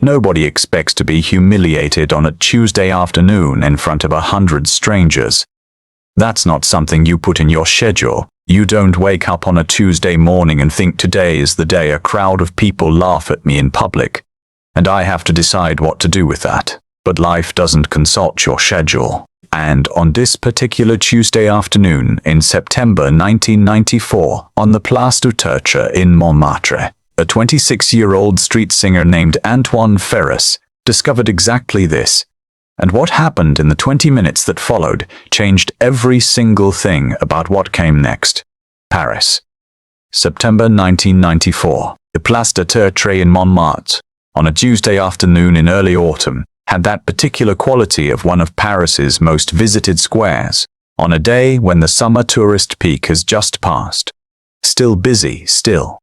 Nobody expects to be humiliated on a Tuesday afternoon in front of 100 strangers. That's not something you put in your schedule. You don't wake up on a Tuesday morning and think today is the day a crowd of people laugh at me in public, and I have to decide what to do with that. But life doesn't consult your schedule. And on this particular Tuesday afternoon in September 1994, on the Place du Tertre in Montmartre, a 26-year-old street singer named Antoine Ferris discovered exactly this. And what happened in the 20 minutes that followed changed every single thing about what came next. Paris. September 1994. The Place du Tertre in Montmartre, on a Tuesday afternoon in early autumn, had that particular quality of one of Paris's most visited squares, on a day when the summer tourist peak has just passed. Still busy, still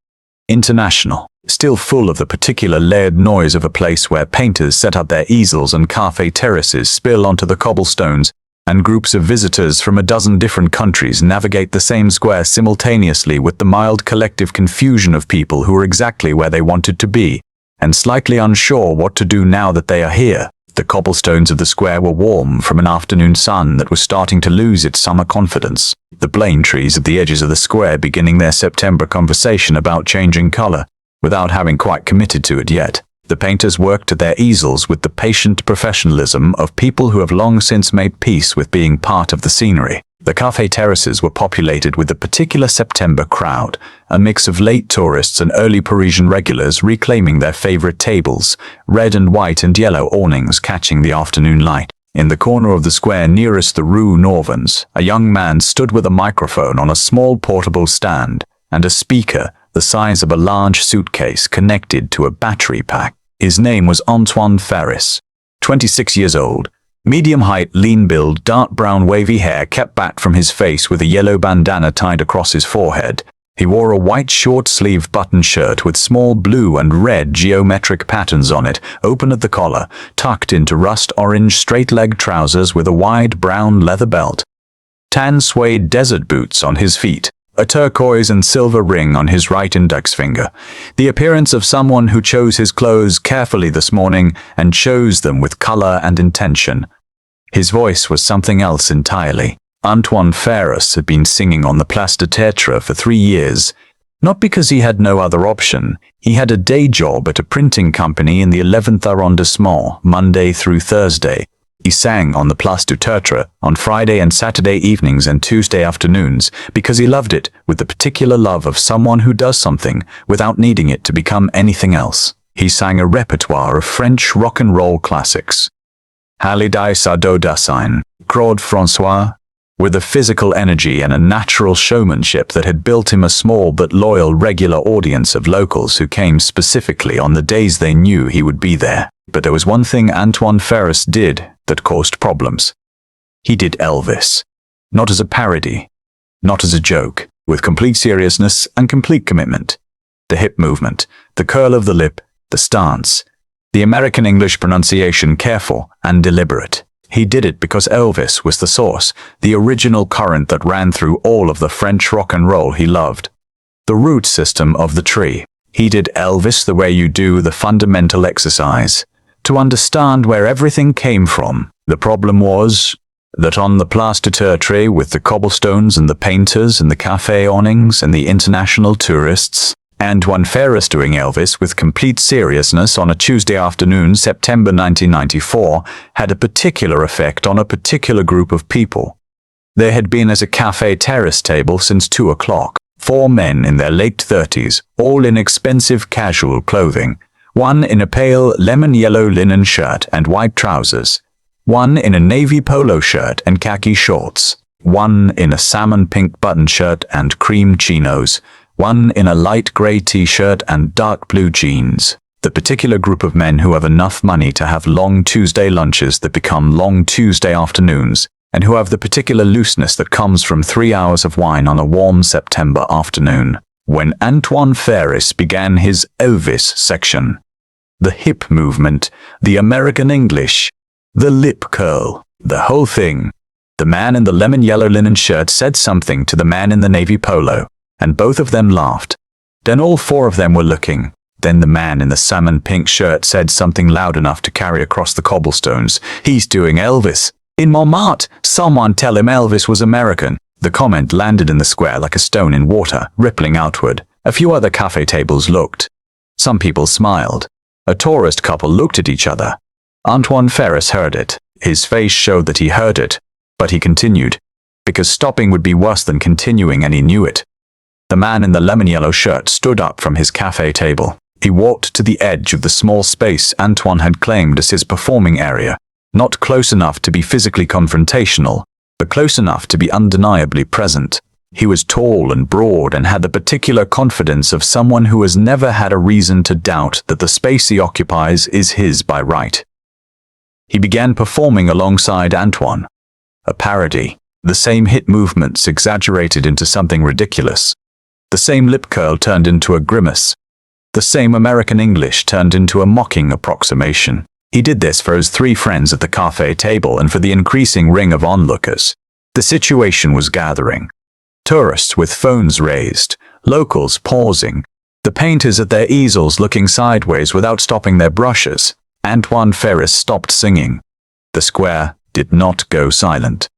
international, still full of the particular layered noise of a place where painters set up their easels and café terraces spill onto the cobblestones, and groups of visitors from a dozen different countries navigate the same square simultaneously with the mild collective confusion of people who are exactly where they wanted to be, and slightly unsure what to do now that they are here. The cobblestones of the square were warm from an afternoon sun that was starting to lose its summer confidence. The plane trees at the edges of the square beginning their September conversation about changing color, without having quite committed to it yet. The painters worked at their easels with the patient professionalism of people who have long since made peace with being part of the scenery. The café terraces were populated with a particular September crowd, a mix of late tourists and early Parisian regulars reclaiming their favorite tables, red and white and yellow awnings catching the afternoon light. In the corner of the square nearest the Rue Norvins, a young man stood with a microphone on a small portable stand, and a speaker the size of a large suitcase connected to a battery pack. His name was Antoine Ferris, 26 years old. Medium height, lean build, dark brown wavy hair kept back from his face with a yellow bandana tied across his forehead. He wore a white short-sleeved button shirt with small blue and red geometric patterns on it, open at the collar, tucked into rust-orange straight-leg trousers with a wide brown leather belt. Tan suede desert boots on his feet, a turquoise and silver ring on his right index finger. The appearance of someone who chose his clothes carefully this morning and chose them with color and intention. His voice was something else entirely. Antoine Ferris had been singing on the Place du Tertre for 3 years. Not because he had no other option. He had a day job at a printing company in the 11th arrondissement, Monday through Thursday. He sang on the Place du Tertre on Friday and Saturday evenings and Tuesday afternoons because he loved it with the particular love of someone who does something without needing it to become anything else. He sang a repertoire of French rock and roll classics. Hallyday, Sado Dassin, Claude François, with a physical energy and a natural showmanship that had built him a small but loyal regular audience of locals who came specifically on the days they knew he would be there. But there was one thing Antoine Ferris did that caused problems. He did Elvis. Not as a parody, not as a joke, with complete seriousness and complete commitment. The hip movement, the curl of the lip, the stance, the American English pronunciation careful and deliberate. He did it because Elvis was the source, the original current that ran through all of the French rock and roll he loved. The root system of the tree. He did Elvis the way you do the fundamental exercise, to understand where everything came from. The problem was that on the Place du Tertre, with the cobblestones and the painters and the café awnings and the international tourists, Antoine Ferris doing Elvis with complete seriousness on a Tuesday afternoon, September 1994, had a particular effect on a particular group of people. There had been at a café terrace table since 2 o'clock, 4 men in their late 30s, all in expensive casual clothing, one in a pale lemon-yellow linen shirt and white trousers, one in a navy polo shirt and khaki shorts, one in a salmon-pink button shirt and cream chinos, one in a light grey t-shirt and dark blue jeans. The particular group of men who have enough money to have long Tuesday lunches that become long Tuesday afternoons, and who have the particular looseness that comes from 3 hours of wine on a warm September afternoon. When Antoine Ferris began his Elvis section, the hip movement, the American English, the lip curl, the whole thing. The man in the lemon-yellow linen shirt said something to the man in the navy polo, and both of them laughed. Then all 4 of them were looking. Then the man in the salmon pink shirt said something loud enough to carry across the cobblestones. "He's doing Elvis in Montmartre. Someone tell him Elvis was American." The comment landed in the square like a stone in water, rippling outward. A few other cafe tables looked. Some people smiled. A tourist couple looked at each other. Antoine Ferris heard it. His face showed that he heard it, but he continued, because stopping would be worse than continuing, and he knew it. The man in the lemon-yellow shirt stood up from his cafe table. He walked to the edge of the small space Antoine had claimed as his performing area, not close enough to be physically confrontational, but close enough to be undeniably present. He was tall and broad and had the particular confidence of someone who has never had a reason to doubt that the space he occupies is his by right. He began performing alongside Antoine. A parody, the same hit movements exaggerated into something ridiculous. The same lip curl turned into a grimace. The same American English turned into a mocking approximation. He did this for his three friends at the cafe table and for the increasing ring of onlookers. The situation was gathering. Tourists with phones raised, locals pausing, the painters at their easels looking sideways without stopping their brushes. Antoine Ferris stopped singing. The square did not go silent.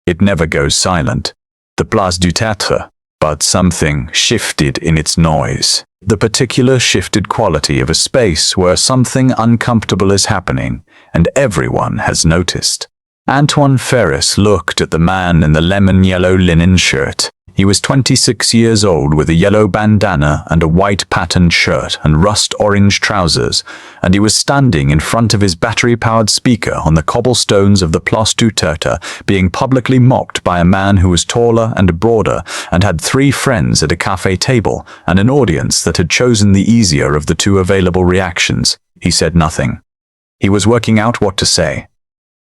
It never goes silent. The Place du Théâtre. But something shifted in its noise. The particular shifted quality of a space where something uncomfortable is happening, and everyone has noticed. Antoine Ferris looked at the man in the lemon-yellow linen shirt. He was 26 years old with a yellow bandana and a white patterned shirt and rust-orange trousers, and he was standing in front of his battery-powered speaker on the cobblestones of the Place du Théâtre, being publicly mocked by a man who was taller and broader and had three friends at a cafe table and an audience that had chosen the easier of the two available reactions. He said nothing. He was working out what to say.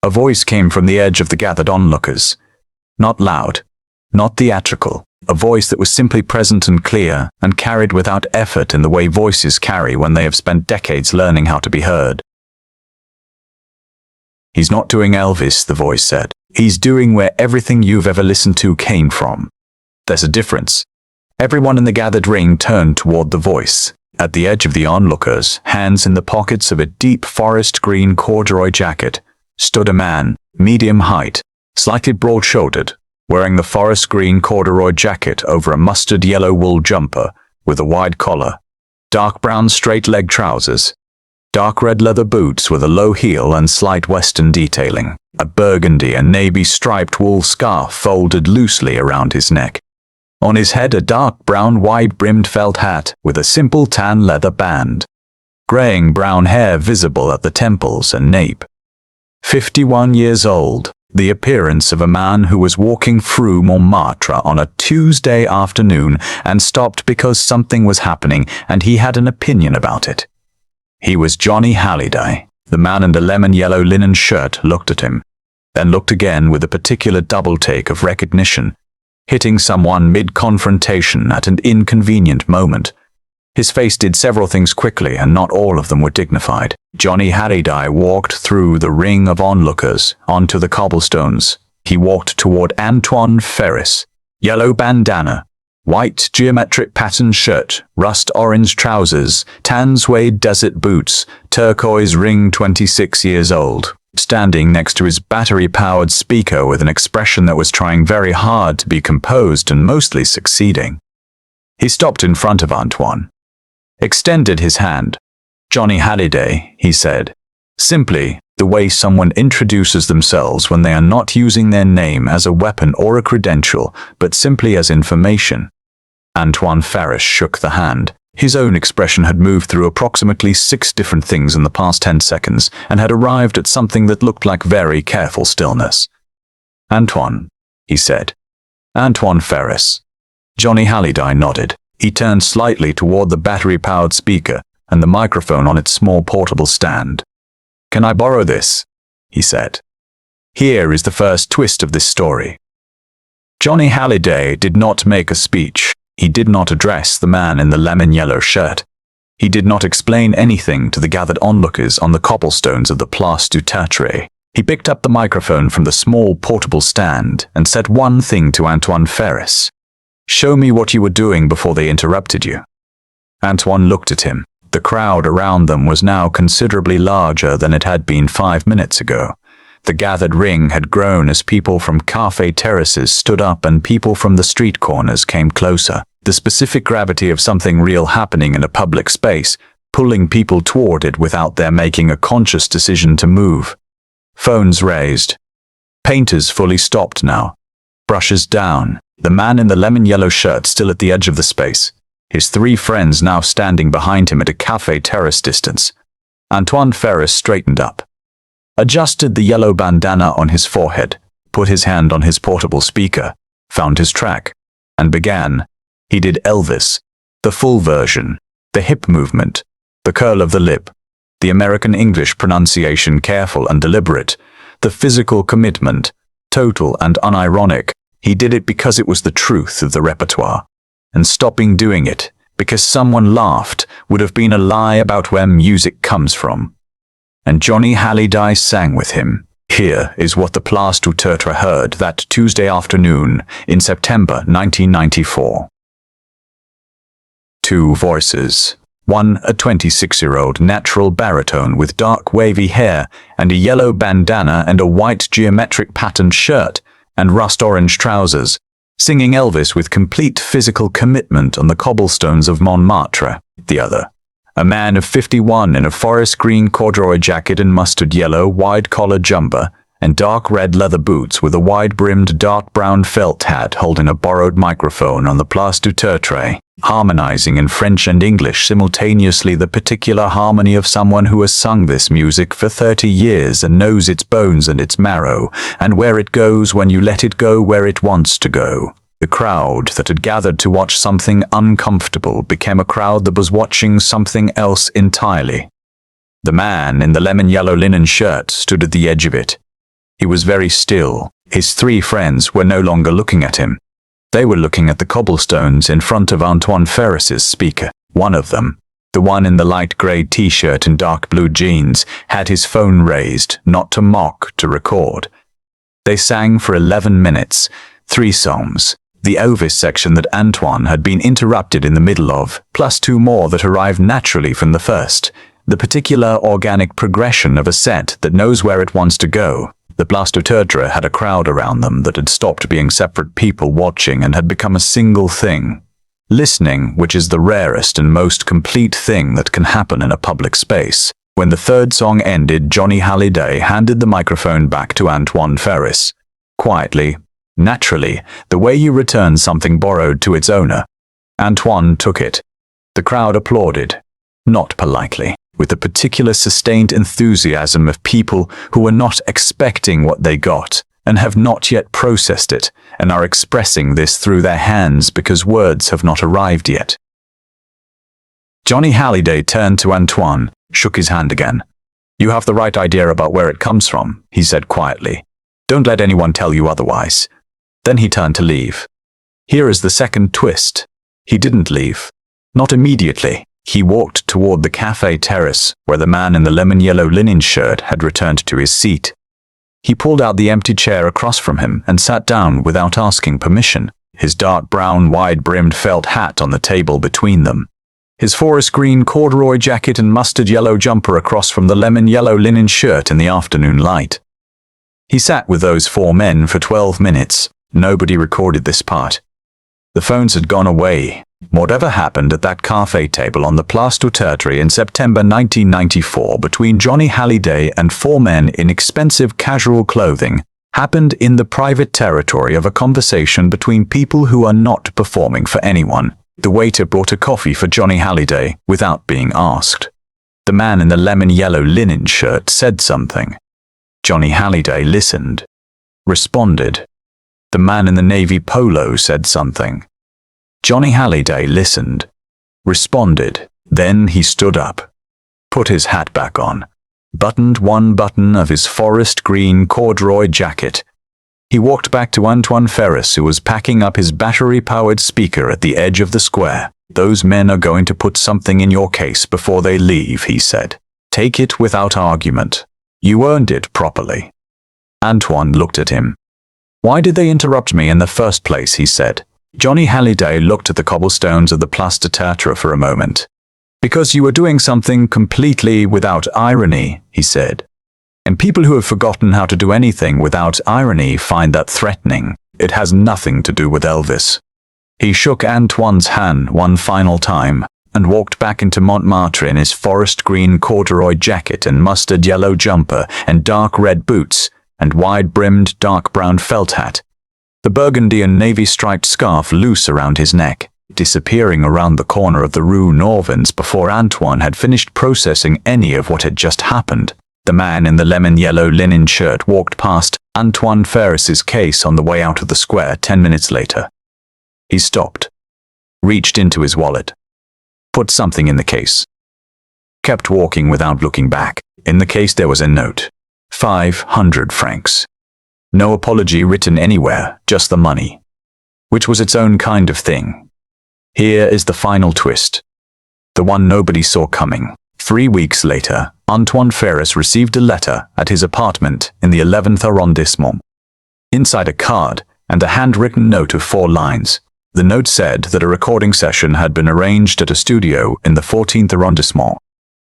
A voice came from the edge of the gathered onlookers. Not loud. Not theatrical, a voice that was simply present and clear and carried without effort in the way voices carry when they have spent decades learning how to be heard. "He's not doing Elvis," the voice said. "He's doing where everything you've ever listened to came from." There's a difference. Everyone in the gathered ring turned toward the voice. At the edge of the onlookers, hands in the pockets of a deep forest green corduroy jacket, stood a man, medium height, slightly broad-shouldered, wearing the forest green corduroy jacket over a mustard yellow wool jumper with a wide collar, dark brown straight leg trousers, dark red leather boots with a low heel and slight western detailing, a burgundy and navy striped wool scarf folded loosely around his neck. On his head a dark brown wide-brimmed felt hat with a simple tan leather band, graying brown hair visible at the temples and nape. 51 years old. The appearance of a man who was walking through Montmartre on a Tuesday afternoon and stopped because something was happening and he had an opinion about it. He was Johnny Hallyday. The man in the lemon-yellow linen shirt looked at him, then looked again with a particular double-take of recognition, hitting someone mid-confrontation at an inconvenient moment. His face did several things quickly, and not all of them were dignified. Johnny Hallyday walked through the ring of onlookers onto the cobblestones. He walked toward Antoine Ferris. Yellow bandana, white geometric patterned shirt, rust-orange trousers, tan suede desert boots, turquoise ring, 26 years old. Standing next to his battery-powered speaker with an expression that was trying very hard to be composed and mostly succeeding. He stopped in front of Antoine. Extended his hand. "Johnny Hallyday," he said. Simply, the way someone introduces themselves when they are not using their name as a weapon or a credential, but simply as information. Antoine Ferris shook the hand. His own expression had moved through approximately 6 different things in the past 10 seconds and had arrived at something that looked like very careful stillness. "Antoine," he said. "Antoine Ferris." Johnny Hallyday nodded. He turned slightly toward the battery-powered speaker and the microphone on its small portable stand. "Can I borrow this?" he said. Here is the first twist of this story. Johnny Hallyday did not make a speech. He did not address the man in the lemon-yellow shirt. He did not explain anything to the gathered onlookers on the cobblestones of the Place du Théâtre. He picked up the microphone from the small portable stand and said one thing to Antoine Ferris. "Show me what you were doing before they interrupted you." Antoine looked at him. The crowd around them was now considerably larger than it had been 5 minutes ago. The gathered ring had grown as people from cafe terraces stood up and people from the street corners came closer. The specific gravity of something real happening in a public space, pulling people toward it without their making a conscious decision to move. Phones raised. Painters fully stopped now. Brushes down. The man in the lemon-yellow shirt still at the edge of the space. His 3 friends now standing behind him at a cafe terrace distance. Antoine Ferris straightened up, adjusted the yellow bandana on his forehead, put his hand on his portable speaker, found his track, and began. He did Elvis, the full version, the hip movement, the curl of the lip, the American English pronunciation careful and deliberate, the physical commitment, total and unironic. He did it because it was the truth of the repertoire. And stopping doing it, because someone laughed, would have been a lie about where music comes from. And Johnny Hallyday sang with him. Here is what the Place du Tertre heard that Tuesday afternoon in September 1994. 2 voices. One, a 26-year-old natural baritone with dark wavy hair and a yellow bandana and a white geometric patterned shirt and rust-orange trousers, singing Elvis with complete physical commitment on the cobblestones of Montmartre. The other, a man of 51 in a forest green corduroy jacket and mustard yellow wide-collar jumper and dark red leather boots with a wide-brimmed dark brown felt hat holding a borrowed microphone on the Place du Tertre, harmonizing in French and English simultaneously, the particular harmony of someone who has sung this music for 30 years and knows its bones and its marrow, and where it goes when you let it go where it wants to go. The crowd that had gathered to watch something uncomfortable became a crowd that was watching something else entirely. The man in the lemon-yellow linen shirt stood at the edge of it. He was very still. His 3 friends were no longer looking at him. They were looking at the cobblestones in front of Antoine Ferris's speaker. One of them, the one in the light grey t-shirt and dark blue jeans, had his phone raised, not to mock, to record. They sang for 11 minutes, 3 songs. The Elvis section that Antoine had been interrupted in the middle of, plus 2 more that arrived naturally from the first. The particular organic progression of a set that knows where it wants to go. The Place du Tertre had a crowd around them that had stopped being separate people watching and had become a single thing. Listening, which is the rarest and most complete thing that can happen in a public space. When the 3rd song ended, Johnny Hallyday handed the microphone back to Antoine Ferris. Quietly, naturally, the way you return something borrowed to its owner. Antoine took it. The crowd applauded, not politely, with the particular sustained enthusiasm of people who are not expecting what they got and have not yet processed it and are expressing this through their hands because words have not arrived yet. Johnny Hallyday turned to Antoine, shook his hand again. "You have the right idea about where it comes from," he said quietly. "Don't let anyone tell you otherwise." Then he turned to leave. Here is the second twist. He didn't leave. Not immediately. He walked toward the cafe terrace, where the man in the lemon-yellow linen shirt had returned to his seat. He pulled out the empty chair across from him and sat down without asking permission, his dark brown wide-brimmed felt hat on the table between them, his forest green corduroy jacket and mustard yellow jumper across from the lemon-yellow linen shirt in the afternoon light. He sat with those 4 men for 12 minutes. Nobody recorded this part. The phones had gone away. Whatever happened at that cafe table on the Place du Tertre in September 1994 between Johnny Hallyday and 4 men in expensive casual clothing happened in the private territory of a conversation between people who are not performing for anyone. The waiter brought a coffee for Johnny Hallyday without being asked. The man in the lemon-yellow linen shirt said something. Johnny Hallyday listened, responded. The man in the navy polo said something. Johnny Hallyday listened, responded. Then he stood up, put his hat back on, buttoned one button of his forest green corduroy jacket. He walked back to Antoine Ferris, who was packing up his battery-powered speaker at the edge of the square. "Those men are going to put something in your case before they leave," he said. "Take it without argument. You earned it properly." Antoine looked at him. "Why did they interrupt me in the first place?" he said. Johnny Hallyday looked at the cobblestones of the Place du Tertre for a moment. Because you were doing something completely without irony, he said. And people who have forgotten how to do anything without irony find that threatening. It has nothing to do with Elvis. He shook Antoine's hand one final time and walked back into Montmartre in his forest green corduroy jacket and mustard yellow jumper and dark red boots and wide-brimmed dark brown felt hat, the burgundy and navy-striped scarf loose around his neck, disappearing around the corner of the Rue Norvins before Antoine had finished processing any of what had just happened. The man in the lemon-yellow linen shirt walked past Antoine Ferris's case on the way out of the square 10 minutes later. He stopped, reached into his wallet, put something in the case, kept walking without looking back. In the case there was a note. 500 francs. No apology written anywhere, just the money, which was its own kind of thing. Here is the final twist, the one nobody saw coming. 3 weeks later, Antoine Ferris received a letter at his apartment in the 11th arrondissement. Inside a card and a handwritten note of 4 lines. The note said that a recording session had been arranged at a studio in the 14th arrondissement,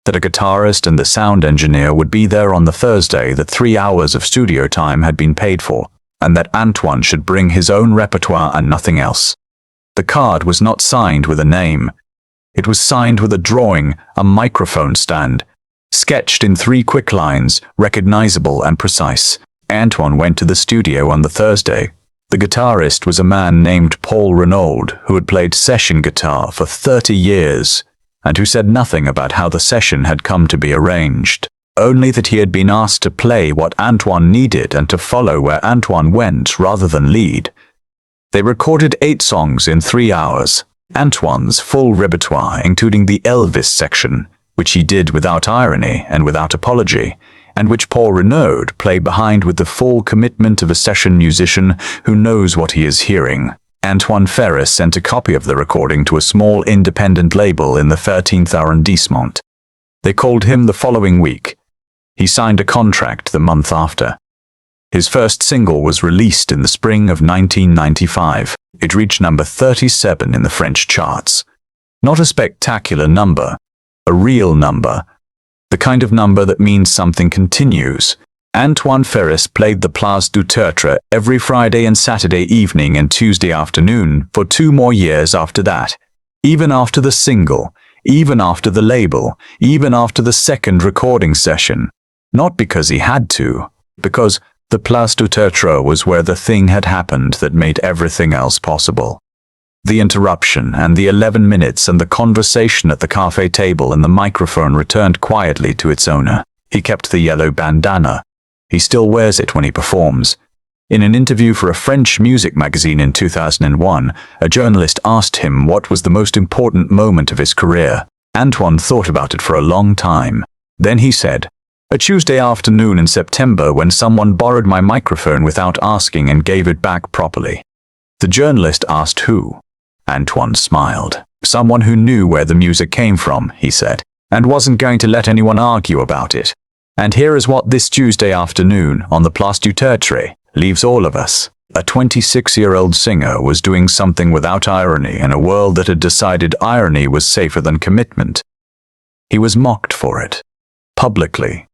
that a guitarist and the sound engineer would be there on the Thursday, that 3 hours of studio time had been paid for, and that Antoine should bring his own repertoire and nothing else. The card was not signed with a name. It was signed with a drawing, a microphone stand, sketched in 3 quick lines, recognizable and precise. Antoine went to the studio on the Thursday. The guitarist was a man named Paul Renaud, who had played session guitar for 30 years, and who said nothing about how the session had come to be arranged, only that he had been asked to play what Antoine needed and to follow where Antoine went rather than lead. They recorded 8 songs in 3 hours, Antoine's full repertoire, including the Elvis section, which he did without irony and without apology, and which Paul Renaud played behind with the full commitment of a session musician who knows what he is hearing. Antoine Ferris sent a copy of the recording to a small independent label in the 13th arrondissement. They called him the following week. He signed a contract the month after. His first single was released in the spring of 1995. It reached number 37 in the French charts. Not a spectacular number, a real number, the kind of number that means something continues. Antoine Ferris played the Place du Tertre every Friday and Saturday evening and Tuesday afternoon for 2 more years after that, even after the single, even after the label, even after the second recording session. Not because he had to, because the Place du Tertre was where the thing had happened that made everything else possible. The interruption and the 11 minutes and the conversation at the cafe table and the microphone returned quietly to its owner. He kept the yellow bandana. He still wears it when he performs. In an interview for a French music magazine in 2001, a journalist asked him what was the most important moment of his career. Antoine thought about it for a long time. Then he said, "A Tuesday afternoon in September when someone borrowed my microphone without asking and gave it back properly." The journalist asked who. Antoine smiled. "Someone who knew where the music came from," he said, "and wasn't going to let anyone argue about it. And here is what this Tuesday afternoon on the Place du Tertre leaves all of us. A 26-year-old singer was doing something without irony in a world that had decided irony was safer than commitment. He was mocked for it, publicly,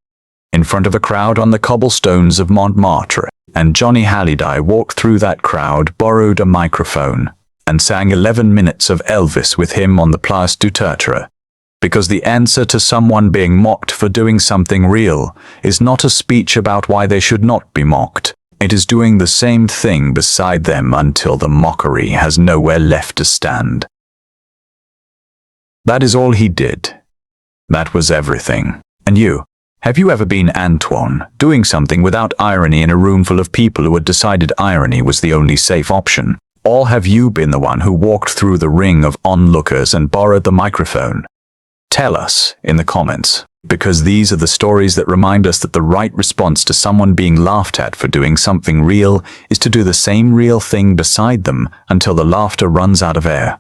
in front of a crowd on the cobblestones of Montmartre, and Johnny Hallyday walked through that crowd, borrowed a microphone, and sang 11 minutes of Elvis with him on the Place du Tertre. Because the answer to someone being mocked for doing something real is not a speech about why they should not be mocked. It is doing the same thing beside them until the mockery has nowhere left to stand." That is all he did. That was everything. And you? Have you ever been Antoine, doing something without irony in a room full of people who had decided irony was the only safe option? Or have you been the one who walked through the ring of onlookers and borrowed the microphone? Tell us in the comments, because these are the stories that remind us that the right response to someone being laughed at for doing something real is to do the same real thing beside them until the laughter runs out of air.